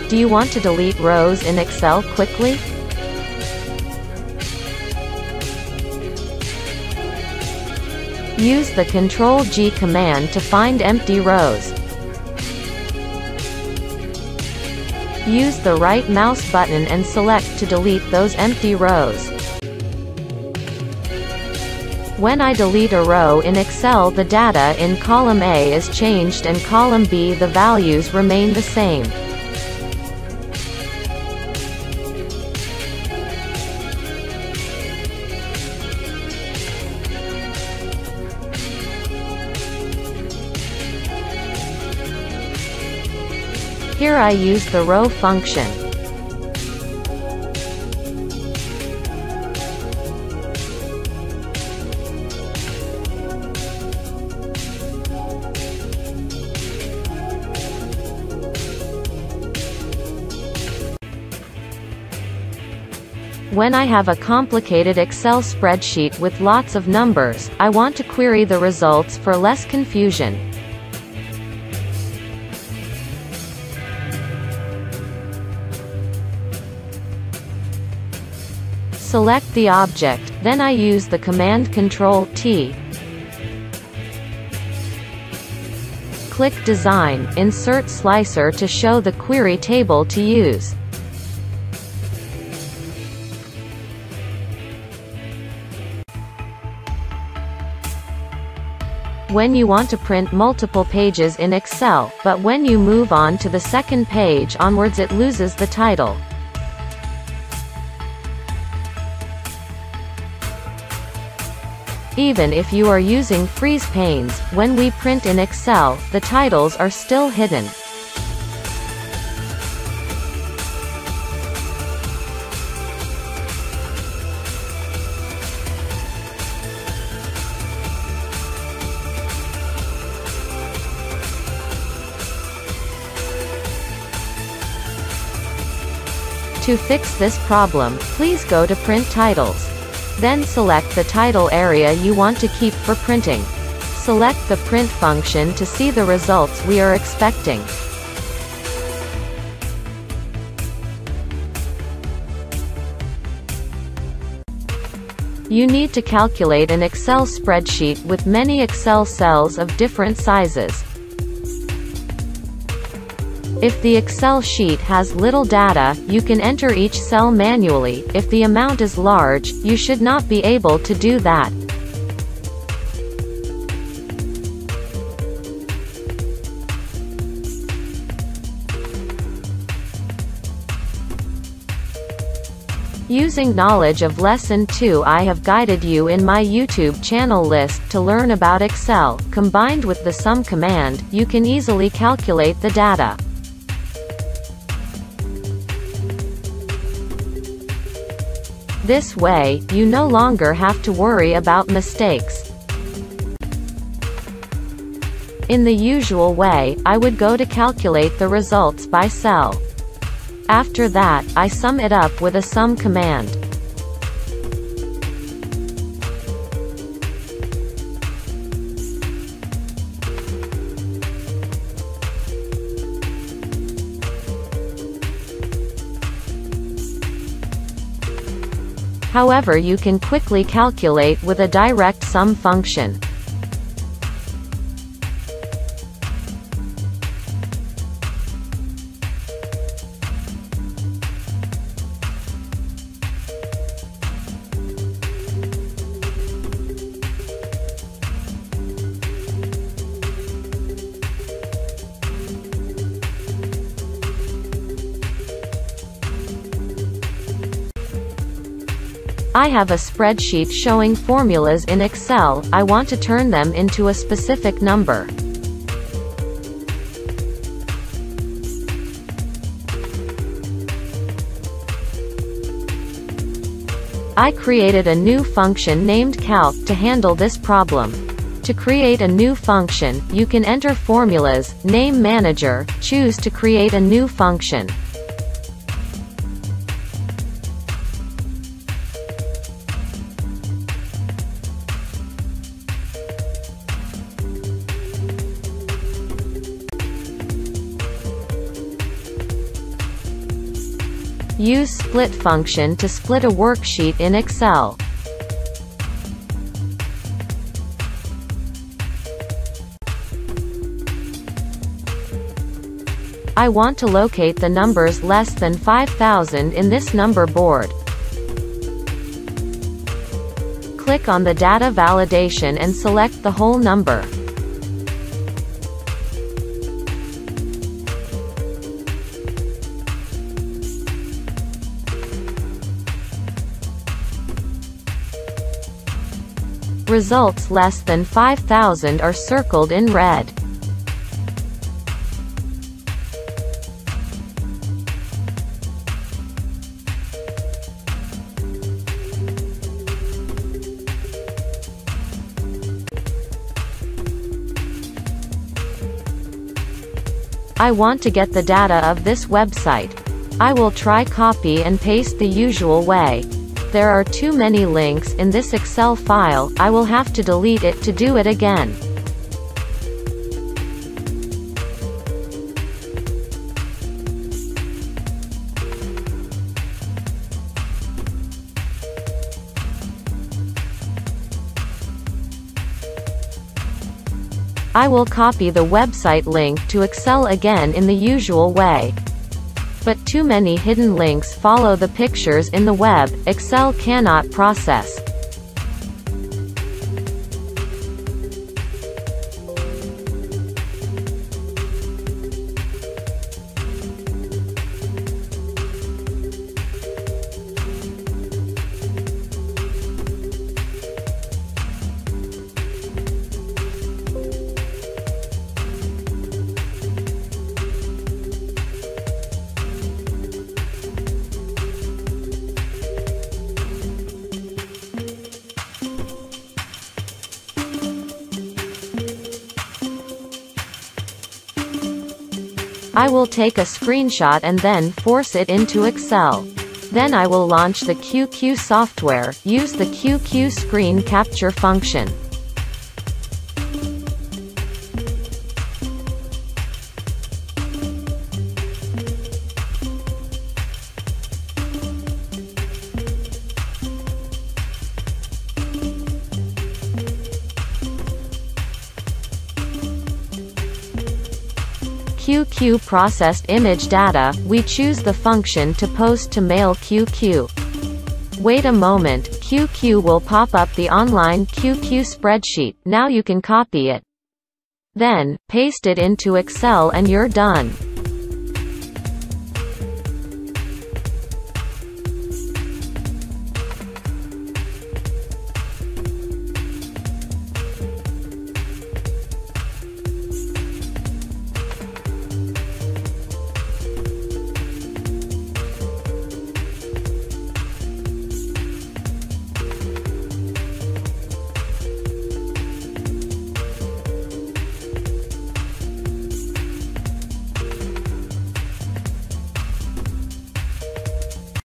Do you want to delete rows in Excel quickly? Use the Ctrl-G command to find empty rows. Use the right mouse button and select to delete those empty rows. When I delete a row in Excel, the data in column A is changed and column B the values remain the same. Here I use the row function. When I have a complicated Excel spreadsheet with lots of numbers, I want to query the results for less confusion. Select the object, then I use the command Ctrl-T. Click Design, insert Slicer to show the query table to use. When you want to print multiple pages in Excel, but when you move on to the second page onwards it loses the title. Even if you are using freeze panes, when we print in Excel, the titles are still hidden. To fix this problem, please go to Print Titles. Then select the title area you want to keep for printing. Select the print function to see the results we are expecting. You need to calculate an Excel spreadsheet with many Excel cells of different sizes. If the Excel sheet has little data, you can enter each cell manually. If the amount is large, you should not be able to do that. Using knowledge of Lesson 2, I have guided you in my YouTube channel list to learn about Excel. Combined with the sum command, you can easily calculate the data. This way, you no longer have to worry about mistakes. In the usual way, I would go to calculate the results by cell. After that, I sum it up with a sum command. However, you can quickly calculate with a direct sum function. I have a spreadsheet showing formulas in Excel. I want to turn them into a specific number. I created a new function named Calc to handle this problem. To create a new function, you can enter formulas, name manager, choose to create a new function. Use split function to split a worksheet in Excel. I want to locate the numbers less than 5,000 in this number board. Click on the data validation and select the whole number. Results less than 5,000 are circled in red. I want to get the data of this website. I will try copy and paste the usual way. There are too many links in this Excel file, I will have to delete it to do it again. I will copy the website link to Excel again in the usual way. But too many hidden links follow the pictures in the web, Excel cannot process. I will take a screenshot and then force it into Excel. Then I will launch the QQ software, use the QQ screen capture function. QQ processed image data, we choose the function to post to Mail QQ. Wait a moment, QQ will pop up the online QQ spreadsheet, now you can copy it. Then, paste it into Excel and you're done.